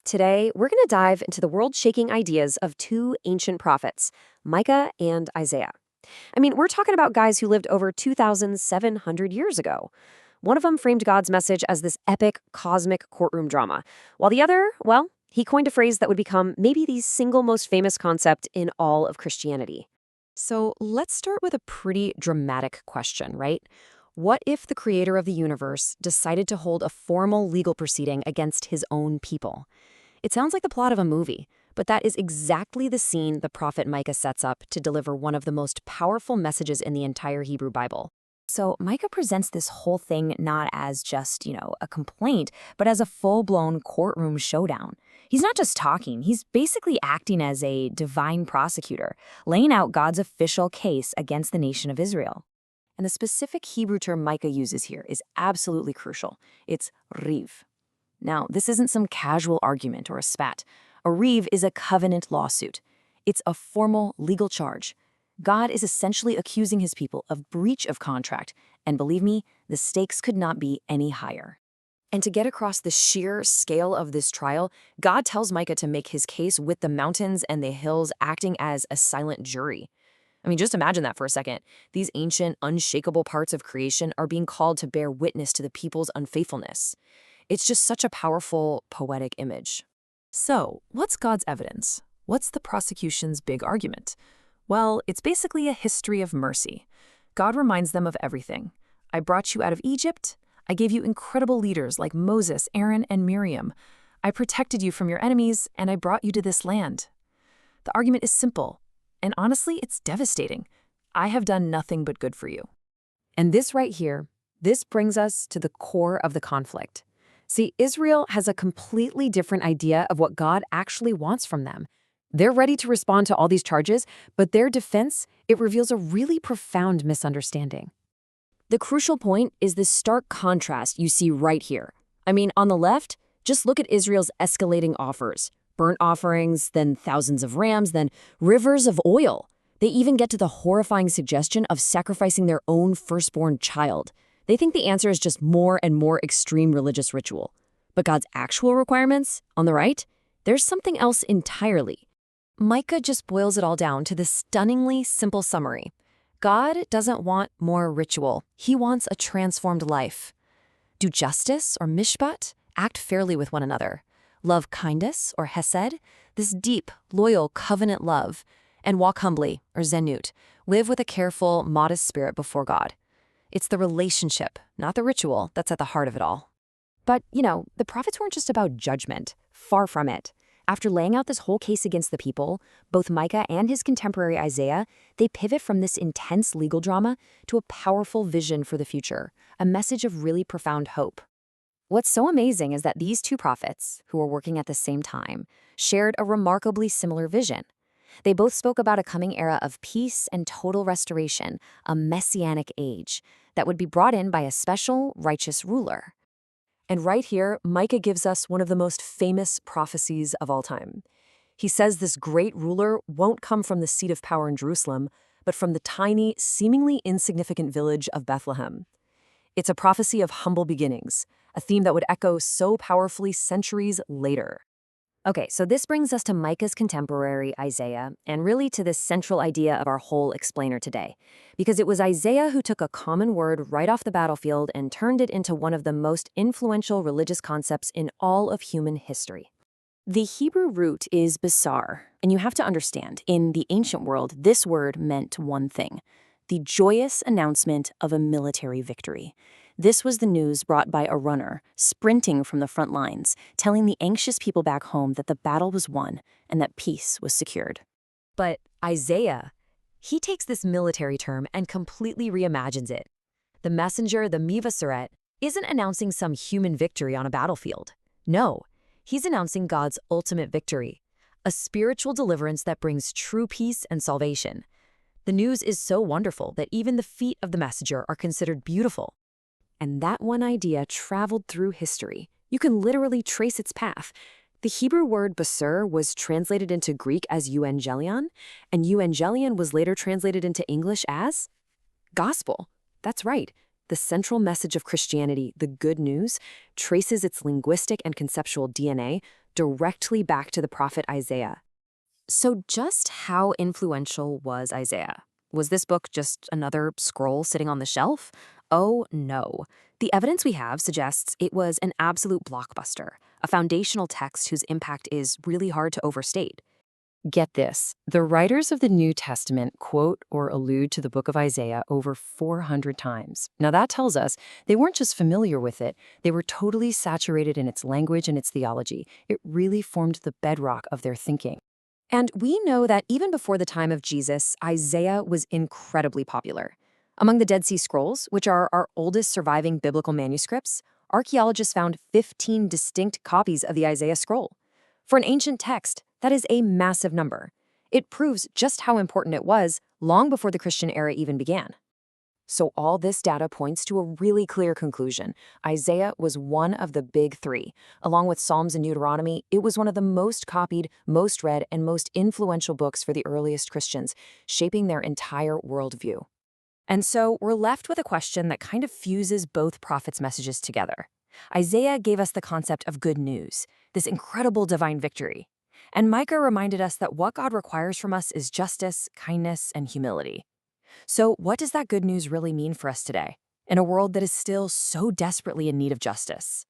Today, we're going to dive into the world-shaking ideas of two ancient prophets, Micah and Isaiah. We're talking about guys who lived over 2,700 years ago. One of them framed God's message as this epic, cosmic courtroom drama, while the other, well, he coined a phrase that would become maybe the single most famous concept in all of Christianity. So let's start with a pretty dramatic question, right? What if the creator of the universe decided to hold a formal legal proceeding against his own people? It sounds like the plot of a movie, but that is exactly the scene the prophet Micah sets up to deliver one of the most powerful messages in the entire Hebrew Bible. So Micah presents this whole thing not as just, a complaint, but as a full-blown courtroom showdown. He's not just talking, he's basically acting as a divine prosecutor, laying out God's official case against the nation of Israel. And the specific Hebrew term Micah uses here is absolutely crucial. It's riv. Now, this isn't some casual argument or a spat. A riv is a covenant lawsuit. It's a formal legal charge. God is essentially accusing his people of breach of contract, and believe me, the stakes could not be any higher. And to get across the sheer scale of this trial, God tells Micah to make his case with the mountains and the hills acting as a silent jury. Just imagine that for a second. These ancient, unshakable parts of creation are being called to bear witness to the people's unfaithfulness. It's just such a powerful, poetic image. So, what's God's evidence? What's the prosecution's big argument? Well, it's basically a history of mercy. God reminds them of everything. I brought you out of Egypt. I gave you incredible leaders like Moses, Aaron, and Miriam. I protected you from your enemies, and I brought you to this land. The argument is simple, and honestly, it's devastating. I have done nothing but good for you. And this right here, this brings us to the core of the conflict. See, Israel has a completely different idea of what God actually wants from them. They're ready to respond to all these charges, but their defense, it reveals a really profound misunderstanding. The crucial point is the stark contrast you see right here. On the left, just look at Israel's escalating offers. Burnt offerings, then thousands of rams, then rivers of oil. They even get to the horrifying suggestion of sacrificing their own firstborn child. They think the answer is just more and more extreme religious ritual. But God's actual requirements, on the right, there's something else entirely. Micah just boils it all down to this stunningly simple summary. God doesn't want more ritual. He wants a transformed life. Do justice or mishpat, act fairly with one another. Love kindness or hesed, this deep, loyal covenant love. And walk humbly or zenut, live with a careful, modest spirit before God. It's the relationship, not the ritual, that's at the heart of it all. But, the prophets weren't just about judgment. Far from it. After laying out this whole case against the people, both Micah and his contemporary Isaiah, they pivot from this intense legal drama to a powerful vision for the future, a message of really profound hope. What's so amazing is that these two prophets, who were working at the same time, shared a remarkably similar vision. They both spoke about a coming era of peace and total restoration, a messianic age, that would be brought in by a special, righteous ruler. And right here, Micah gives us one of the most famous prophecies of all time. He says this great ruler won't come from the seat of power in Jerusalem, but from the tiny, seemingly insignificant village of Bethlehem. It's a prophecy of humble beginnings, a theme that would echo so powerfully centuries later. Okay, so this brings us to Micah's contemporary, Isaiah, and really to this central idea of our whole explainer today. Because it was Isaiah who took a common word right off the battlefield and turned it into one of the most influential religious concepts in all of human history. The Hebrew root is basar, and you have to understand, in the ancient world, this word meant one thing: the joyous announcement of a military victory. This was the news brought by a runner, sprinting from the front lines, telling the anxious people back home that the battle was won and that peace was secured. But Isaiah, he takes this military term and completely reimagines it. The messenger, the Mivaseret, isn't announcing some human victory on a battlefield. No, he's announcing God's ultimate victory, a spiritual deliverance that brings true peace and salvation. The news is so wonderful that even the feet of the messenger are considered beautiful. And that one idea traveled through history. You can literally trace its path. The Hebrew word basar was translated into Greek as euangelion, and euangelion was later translated into English as gospel. That's right. The central message of Christianity, the good news, traces its linguistic and conceptual DNA directly back to the prophet Isaiah. So just how influential was Isaiah? Was this book just another scroll sitting on the shelf? Oh, no. The evidence we have suggests it was an absolute blockbuster, a foundational text whose impact is really hard to overstate. Get this, the writers of the New Testament quote or allude to the book of Isaiah over 400 times. Now that tells us they weren't just familiar with it, they were totally saturated in its language and its theology. It really formed the bedrock of their thinking. And we know that even before the time of Jesus, Isaiah was incredibly popular. Among the Dead Sea Scrolls, which are our oldest surviving biblical manuscripts, archaeologists found 15 distinct copies of the Isaiah scroll. For an ancient text, that is a massive number. It proves just how important it was long before the Christian era even began. So all this data points to a really clear conclusion. Isaiah was one of the big three. Along with Psalms and Deuteronomy, it was one of the most copied, most read, and most influential books for the earliest Christians, shaping their entire worldview. And so we're left with a question that kind of fuses both prophets' messages together. Isaiah gave us the concept of good news, this incredible divine victory. And Micah reminded us that what God requires from us is justice, kindness, and humility. So what does that good news really mean for us today, in a world that is still so desperately in need of justice?